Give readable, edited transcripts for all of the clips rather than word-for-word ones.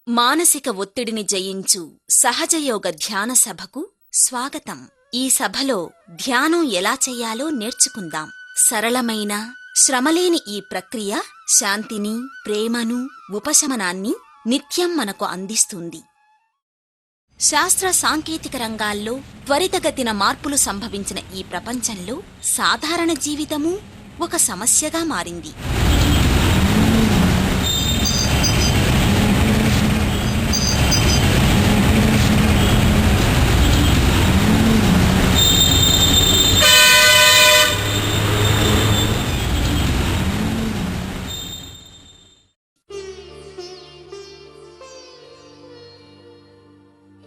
మానసిక ఒత్తిడిని జయించు సహజయోగ ధ్యాన సభకు స్వాగతం. ఈ సభలో ధ్యానం ఎలా చెయ్యాలో నేర్చుకుందాం. సరళమైన, శ్రమలేని ఈ ప్రక్రియ శాంతిని, ప్రేమను, ఉపశమనాన్ని నిత్యం మనకు అందిస్తుంది. శాస్త్ర సాంకేతిక రంగాల్లో త్వరితగతిన మార్పులు సంభవించిన ఈ ప్రపంచంలో సాధారణ జీవితమూ ఒక సమస్యగా మారింది.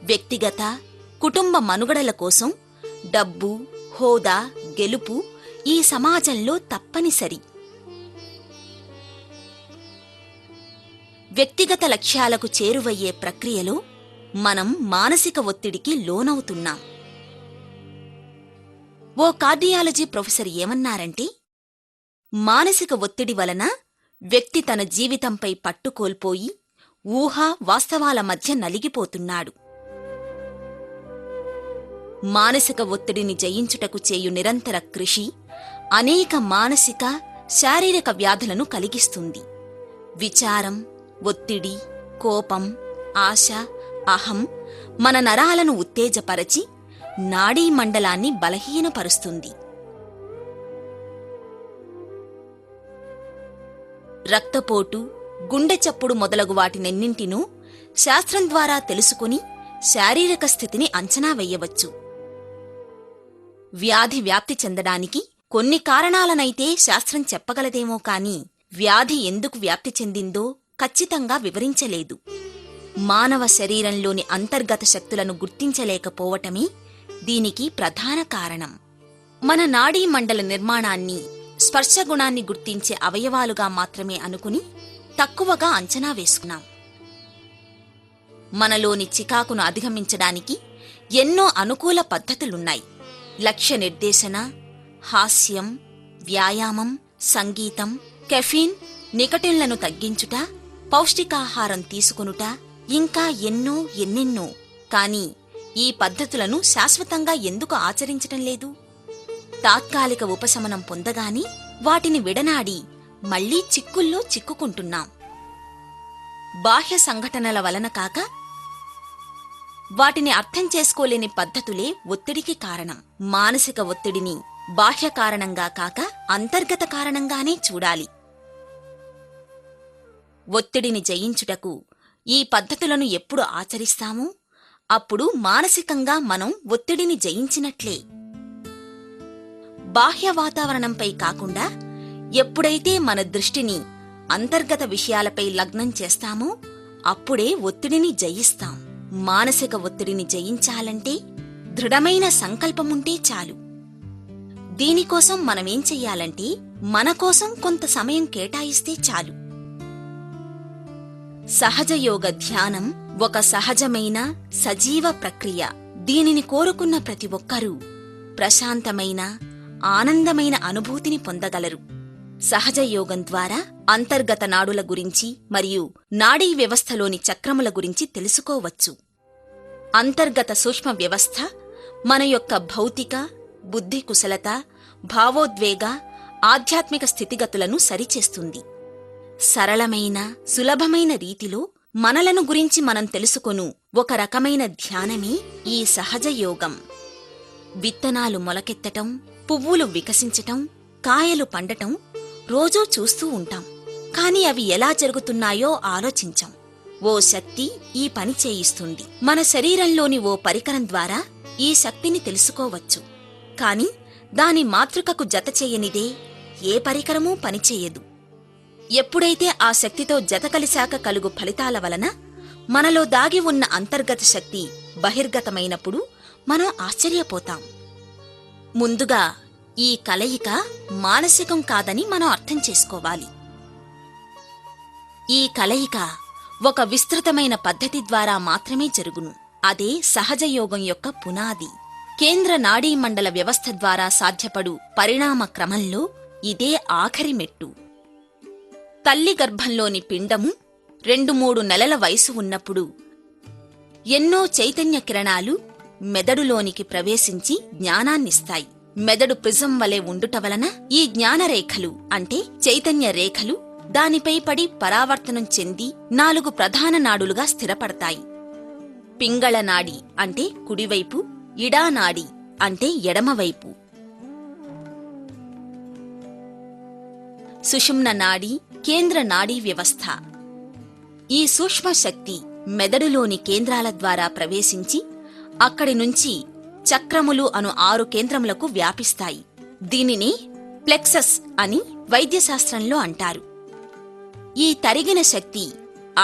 వ్యక్తిగత, కుటుంబ మనుగడల కోసం డబ్బు, హోదా, గెలుపు ఈ సమాజంలో తప్పనిసరి. వ్యక్తిగత లక్ష్యాలకు చేరువయ్యే ప్రక్రియలో మనం మానసిక ఒత్తిడికి లోనవుతున్నాం. ఓ కార్డియాలజీ ప్రొఫెసర్ ఏమన్నారంటే, మానసిక ఒత్తిడి వలన వ్యక్తి తన జీవితంపై పట్టు కోల్పోయి ఊహా వాస్తవాల మధ్య నలిగిపోతున్నాడు. మానసిక ఒత్తిడిని జయించుటకు చేయు నిరంతర కృషి అనేక మానసిక, శారీరక వ్యాధులను కలిగిస్తుంది. విచారం, ఒత్తిడి, కోపం, ఆశ, అహం మన నరాలను ఉత్తేజపరచి నాడీ మండలాన్ని బలహీనపరుస్తుంది. రక్తపోటు, గుండె చప్పుడు మొదలగు వాటినెన్నింటినూ శాస్త్రం ద్వారా తెలుసుకుని శారీరక స్థితిని అంచనా వెయ్యవచ్చు. వ్యాధి వ్యాప్తి చెందడానికి కొన్ని కారణాలనైతే శాస్త్రం చెప్పగలదేమో కాని వ్యాధి ఎందుకు వ్యాప్తి చెందిందో ఖచ్చితంగా వివరించలేదు. మానవ శరీరంలోని అంతర్గత శక్తులను గుర్తించలేకపోవటమే దీనికి ప్రధాన కారణం. మన నాడీ మండల నిర్మాణాన్ని, స్పర్శగుణాన్ని గుర్తించే అవయవాలుగా మాత్రమే అనుకుని తక్కువగా అంచనా వేసుకున్నాం. మనలోని చికాకును అధిగమించడానికి ఎన్నో అనుకూల పద్ధతులున్నాయి. లక్ష్య నిర్దేశన, హాస్యం, వ్యాయామం, సంగీతం, కెఫీన్, నికటిన్లను తగ్గించుట, పౌష్టికాహారం తీసుకొనుట, ఇంకా ఎన్నెన్నో. కాని ఈ పద్ధతులను శాశ్వతంగా ఎందుకు ఆచరించటం లేదు? తాత్కాలిక ఉపశమనం పొందగాని వాటిని విడనాడి మళ్లీ చిక్కుల్లో చిక్కుకుంటున్నాం. బాహ్య సంఘటనల వలన కాక వాటిని అర్థం చేసుకోలేని పద్ధతులే ఒత్తిడికి కారణం. మానసిక ఒత్తిడిని బాహ్య కారణంగా కాక అంతర్గత కారణంగానే చూడాలి. ఒత్తిడిని జయించుటకు ఈ పద్ధతులను ఎప్పుడు ఆచరిస్తామో అప్పుడు మానసికంగా మనం ఒత్తిడిని జయించినట్లే. బాహ్య వాతావరణంపై కాకుండా ఎప్పుడైతే మన దృష్టిని అంతర్గత విషయాలపై లగ్నం చేస్తామో అప్పుడే ఒత్తిడిని జయిస్తాం. మానసిక ఒత్తిడిని జయించాలంటే దృఢమైన సంకల్పముంటే చాలు. దీనికోసం మనమేం చెయ్యాలంటే మన కోసం కొంత సమయం కేటాయిస్తే చాలు. సహజయోగ ధ్యానం ఒక సహజమైన, సజీవ ప్రక్రియ. దీనిని కోరుకున్న ప్రతి ఒక్కరూ ప్రశాంతమైన, ఆనందమైన అనుభూతిని పొందగలరు. సహజయోగం ద్వారా అంతర్గత నాడుల గురించి మరియు నాడీ వ్యవస్థలోని చక్రముల గురించి తెలుసుకోవచ్చు. అంతర్గత సూక్ష్మ వ్యవస్థ మన యొక్క భౌతిక, బుద్ధి కుశలత, భావోద్వేగ, ఆధ్యాత్మిక స్థితిగతులను సరిచేస్తుంది. సరళమైన, సులభమైన రీతిలో మనలను గురించి మనం తెలుసుకొను ఒక రకమైన ధ్యానమే ఈ సహజయోగం. విత్తనాలు మొలకెత్తటం, పువ్వులు వికసించటం, కాయలు పండటం రోజూ చూస్తూ ఉంటాం. కాని అవి ఎలా జరుగుతున్నాయో ఆలోచించం. ఓ శక్తి ఈ పని చేయిస్తుంది. మన శరీరంలోని ఓ పరికరం ద్వారా ఈ శక్తిని తెలుసుకోవచ్చు. కాని దాని మాతృకకు జతచేయనిదే ఏ పరికరమూ పనిచేయదు. ఎప్పుడైతే ఆ శక్తితో జతకలిశాక కలుగు ఫలితాల వలన మనలో దాగి ఉన్న అంతర్గత శక్తి బహిర్గతమైనప్పుడు మనం ఆశ్చర్యపోతాం. ముందుగా ఈ కలయిక మానసికం కాదని మనం అర్థం చేసుకోవాలి. ఈ కలయిక ఒక విస్తృతమైన పద్ధతి ద్వారా మాత్రమే జరుగును. అదే సహజయోగం యొక్క పునాది. కేంద్ర నాడీ మండల వ్యవస్థ ద్వారా సాధ్యపడు పరిణామ క్రమంలో ఇదే ఆఖరి మెట్టు. తల్లి గర్భంలోని పిండము 2-3 నెలల వయసు ఉన్నప్పుడు ఎన్నో చైతన్య కిరణాలు మెదడులోనికి ప్రవేశించి జ్ఞానాన్నిస్తాయి. మెదడు ప్రిజం వలె ఉండుట వలన ఈ జ్ఞానరేఖలు అంటే చైతన్య రేఖలు దానిపై పడి పరావర్తనం చెంది 4 ప్రధాన నాడులుగా స్థిరపడతాయి. పింగళ నాడి అంటే కుడివైపు, ఇడానాడి అంటే ఎడమవైపు, సుషుమ్న నాడి కేంద్ర నాడీ వ్యవస్థ. ఈ సూక్ష్మ శక్తి మెదడులోని కేంద్రాల ద్వారా ప్రవేశించి అక్కడి నుంచి చక్రములు అను 6 కేంద్రములకు వ్యాపిస్తాయి. దీనిని ప్లెక్సస్ అని వైద్యశాస్త్రంలో అంటారు. ఈ తరిగిన శక్తి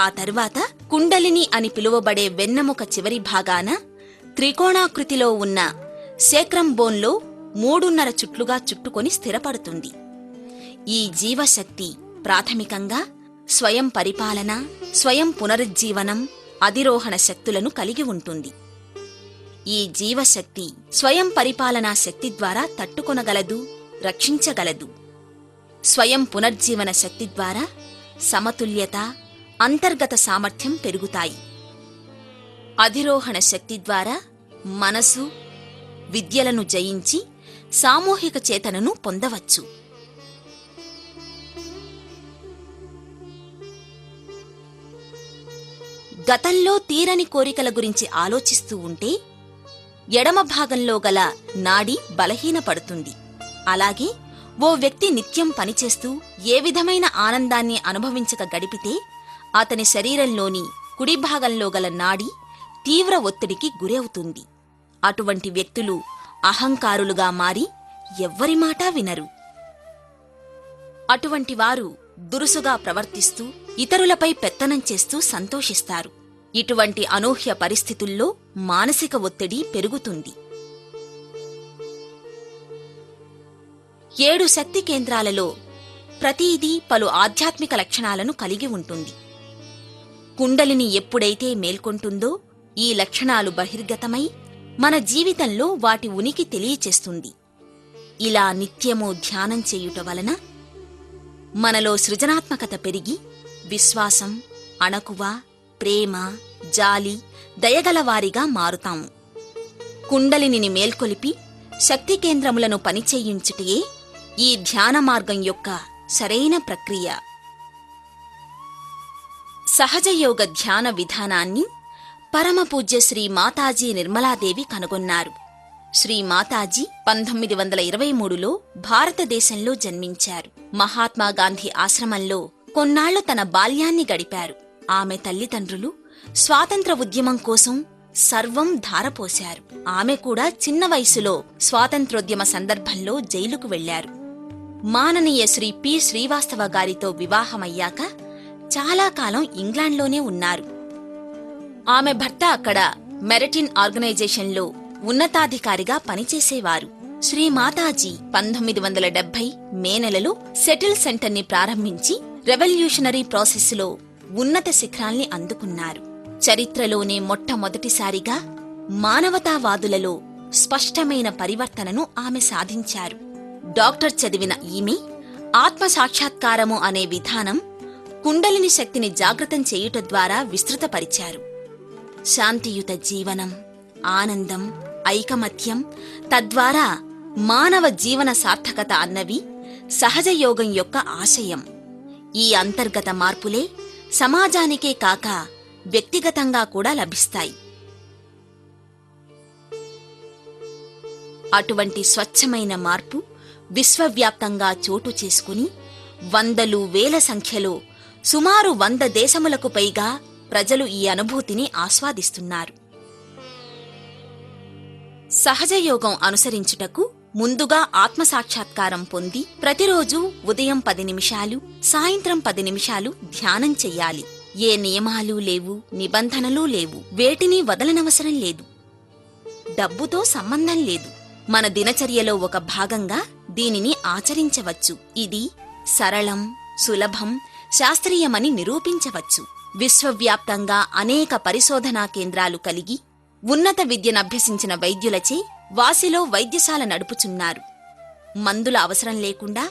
ఆ తరువాత కుండలిని అని పిలువబడే వెన్నెముక చివరి భాగాన త్రికోణాకృతిలో ఉన్న సేక్రమ్ బోన్లో 3.5 చుట్లుగా చుట్టుకొని స్థిరపడుతుంది. ఈ జీవశక్తి ప్రాథమికంగా స్వయం పరిపాలన, స్వయం పునరుజ్జీవనం, అధిరోహణ శక్తులను కలిగి ఉంటుంది. ఈ జీవశక్తి స్వయం పరిపాలనా శక్తి ద్వారా తట్టుకొనగలదు, రక్షించగలదు. స్వయం పునర్జీవన శక్తి ద్వారా సమతుల్యత, అంతర్గత సామర్థ్యం పెరుగుతాయి. అధిరోహణ శక్తి ద్వారా మనసు, విద్యలను జయించి సామూహిక చేతనను పొందవచ్చు. గతంలో తీరని కోరికల గురించి ఆలోచిస్తూ ఉంటే ఎడమ భాగంలో గల నాడి బలహీనపడుతుంది. అలాగే ఓ వ్యక్తి నిత్యం పనిచేస్తూ ఏ విధమైన ఆనందాన్ని అనుభవించక గడిపితే అతని శరీరంలోని కుడి భాగంలో గల నాడి తీవ్ర ఒత్తిడికి గురవుతుంది. అటువంటి వ్యక్తులు అహంకారులుగా మారి ఎవ్వరి మాటా వినరు. అటువంటి వారు దురుసుగా ప్రవర్తిస్తూ ఇతరులపై పెత్తనం చేస్తూ సంతోషిస్తారు. ఇటువంటి అనూహ్య పరిస్థితుల్లో మానసిక ఒత్తిడి పెరుగుతుంది. 7 శక్తి కేంద్రాలలో ప్రతిదీ పలు ఆధ్యాత్మిక లక్షణాలను కలిగి ఉంటుంది. కుండలిని ఎప్పుడైతే మేల్కొంటుందో ఈ లక్షణాలు బహిర్గతమై మన జీవితంలో వాటి ఉనికి తెలియచేస్తుంది. ఇలా నిత్యమూ ధ్యానం చేయుట వలన మనలో సృజనాత్మకత పెరిగి విశ్వాసం, అణకువ, ప్రేమ, జాలి, దయగలవారిగా మారుతాము. కుండలినిని మేల్కొలిపి శక్తి కేంద్రములను పనిచేయించుటయే ఈ ధ్యాన మార్గం యొక్క సరైన ప్రక్రియ. సహజయోగ ధ్యాన విధానాన్ని పరమపూజ్య శ్రీ మాతాజీ నిర్మలాదేవి కనుగొన్నారు. శ్రీ మాతాజీ 1923లో భారతదేశంలో జన్మించారు. మహాత్మాగాంధీ ఆశ్రమంలో కొన్నాళ్లు తన బాల్యాన్ని గడిపారు. ఆమె తల్లిదండ్రులు స్వాతంత్ర ఉద్యమం కోసం సర్వం ధారపోశారు. ఆమె కూడా చిన్న వయసులో స్వాతంత్రోద్యమ సందర్భంలో జైలుకు వెళ్లారు. మాననీయ శ్రీ పి. శ్రీవాస్తవ గారితో వివాహమయ్యాక చాలా కాలం ఇంగ్లాండ్లోనే ఉన్నారు. ఆమె భర్త అక్కడ మెరిటిన్ ఆర్గనైజేషన్లో ఉన్నతాధికారిగా పనిచేసేవారు. శ్రీ మాతాజీ 1970 మే నెలలో సెటిల్ సెంటర్ని ప్రారంభించి రెవల్యూషనరీ ప్రాసెస్లో ఉన్నత శిఖరాల్ని అందుకున్నారు. చరిత్రలోనే మొట్టమొదటిసారిగా మానవతావాదులలో స్పష్టమైన పరివర్తనను ఆమె సాధించారు. డాక్టర్ చదివిన ఈమె ఆత్మసాక్షాత్కారము అనే విధానం కుండలిని శక్తిని జాగృతం చేయుట ద్వారా విస్తృతపరిచారు. శాంతియుత జీవనం, ఆనందం, ఐకమత్యం, తద్వారా మానవ జీవన సార్థకత అన్నవి సహజయోగం యొక్క ఆశయం. ఈ అంతర్గత మార్పులే సమాజానికే కాక వ్యక్తిగతంగా కూడా లభిస్తాయి. అటువంటి స్వచ్ఛమైన మార్పు విశ్వవ్యాప్తంగా చోటు చేసుకుని వందలు వేల సంఖ్యలో సుమారు 100 దేశములకు పైగా ప్రజలు ఈ అనుభూతిని ఆస్వాదిస్తున్నారు. సహజయోగం అనుసరించుటకు ముందుగా ఆత్మసాక్షాత్కారం పొంది ప్రతిరోజూ ఉదయం 10 నిమిషాలు, సాయంత్రం 10 నిమిషాలు ధ్యానం చెయ్యాలి. ఏ నియమాలు లేవు, నిబంధనలు లేవు, వేటిని వదలనవసరం లేదు. డబ్బుతో సంబంధం లేదు. మన దినచర్యలో ఒక భాగంగా దీనిని ఆచరించవచ్చు. ఇది సరళం, సులభం, శాస్త్రీయమని నిరూపించవచ్చు. విశ్వవ్యాప్తంగా అనేక పరిశోధనా కేంద్రాలు కలిగి ఉన్నత విద్యనభ్యసించిన వైద్యులచే వాసిలో వైద్యశాల నడుపుచున్నారు. మందుల అవసరం లేకుండా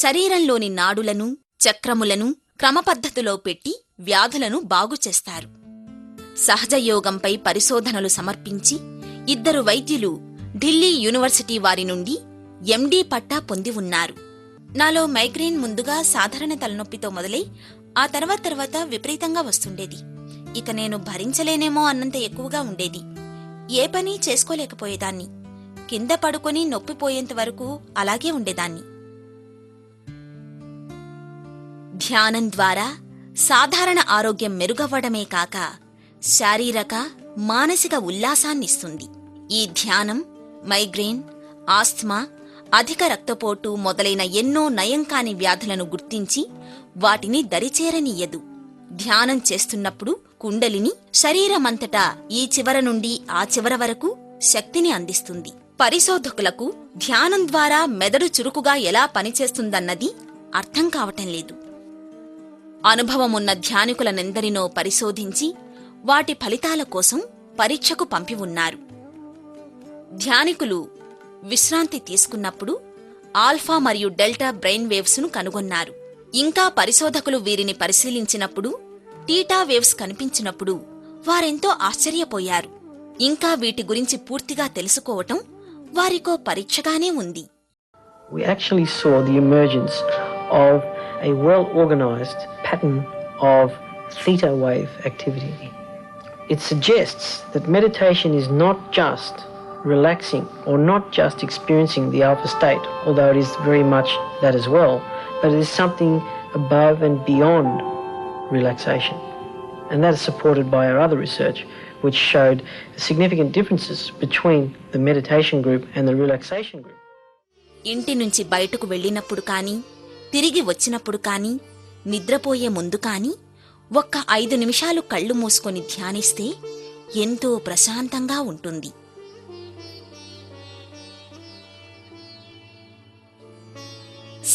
శరీరంలోని నాడులను, చక్రములను క్రమపద్ధతిలో పెట్టి వ్యాధులను బాగుచేస్తారు. సహజ యోగంపై పరిశోధనలు సమర్పించి 2 వైద్యులు ఢిల్లీ యూనివర్సిటీ వారి నుండి ఎండీ పట్టా పొంది ఉన్నారు. నాలో మైగ్రేన్ ముందుగా సాధారణ తలనొప్పితో మొదలై ఆ తర్వాత విపరీతంగా వస్తుండేది. ఇక నేను భరించలేనేమో అన్నంత ఎక్కువగా ఉండేది. ఏ పని చేసుకోలేకపోయేదాన్ని. కింద పడుకొని నొప్పిపోయేంత వరకు అలాగే ఉండేదాన్ని. ధ్యానం ద్వారా సాధారణ ఆరోగ్యం మెరుగవ్వడమే కాక శారీరక, మానసిక ఉల్లాసాన్నిస్తుంది. ఈ ధ్యానం మైగ్రేన్, ఆస్థమా, అధిక రక్తపోటు మొదలైన ఎన్నో నయం కాని వ్యాధులను గుర్తించి వాటిని దరిచేరనీయదు. ధ్యానం చేస్తున్నప్పుడు కుండలిని శరీరమంతటా ఈ చివర నుండి ఆ చివర వరకు శక్తిని అందిస్తుంది. పరిశోధకులకు ధ్యానం ద్వారా మెదడు చురుకుగా ఎలా పనిచేస్తుందన్నది అర్థం కావటం లేదు. అనుభవమున్న ధ్యానికులనెందరినో పరిశోధించి వాటి ఫలితాల కోసం పరీక్షకు పంపి ఉన్నారు. ధ్యానికులు విశ్రాంతి తీసుకున్నప్పుడు ఆల్ఫా మరియు డెల్టా బ్రెయిన్ వేవ్స్ ను కనుగొన్నారు. ఇంకా పరిశోధకులు వీరిని పరిశీలించినప్పుడు టీటా వేవ్స్ కనిపించినప్పుడు వారెంతో ఆశ్చర్యపోయారు. ఇంకా వీటి గురించి పూర్తిగా తెలుసుకోవటం వారికో పరీక్షగానే ఉంది. We actually saw the emergence of a well-organized pattern of theta wave activity. It suggests that meditation is not just relaxing or not just experiencing the alpha state, although it is very much that as well, but it is something above and beyond relaxation. And that is supported by our other research, which showed significant differences between the meditation group and the relaxation group. ఇంటి నుంచి బయటకు వెళ్ళినప్పుడు కానీ, తిరిగి వచ్చినప్పుడు కానీ, నిద్రపోయే ముందు కానీ ఒక్క 5 నిమిషాలు కళ్ళు మూసుకొని ధ్యానిస్తే ఎంతో ప్రశాంతంగా ఉంటుంది.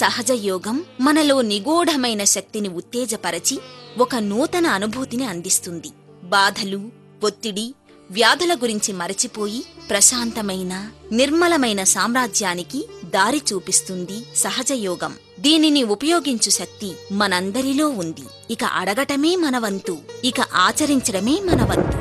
సహజ యోగం మనలో నిగూఢమైన శక్తిని ఉత్తేజపరచి ఒక నూతన అనుభూతిని అందిస్తుంది. బాధలు, ఒత్తిడి, వ్యాధుల గురించి మరచిపోయి ప్రశాంతమైన, నిర్మలమైన సామ్రాజ్యానికి దారి చూపిస్తుంది సహజ యోగం. దీనిని ఉపయోగించు శక్తి మనందరిలో ఉంది. ఇక అడగటమే మన వంతు, ఇక ఆచరించడమే మన వంతు.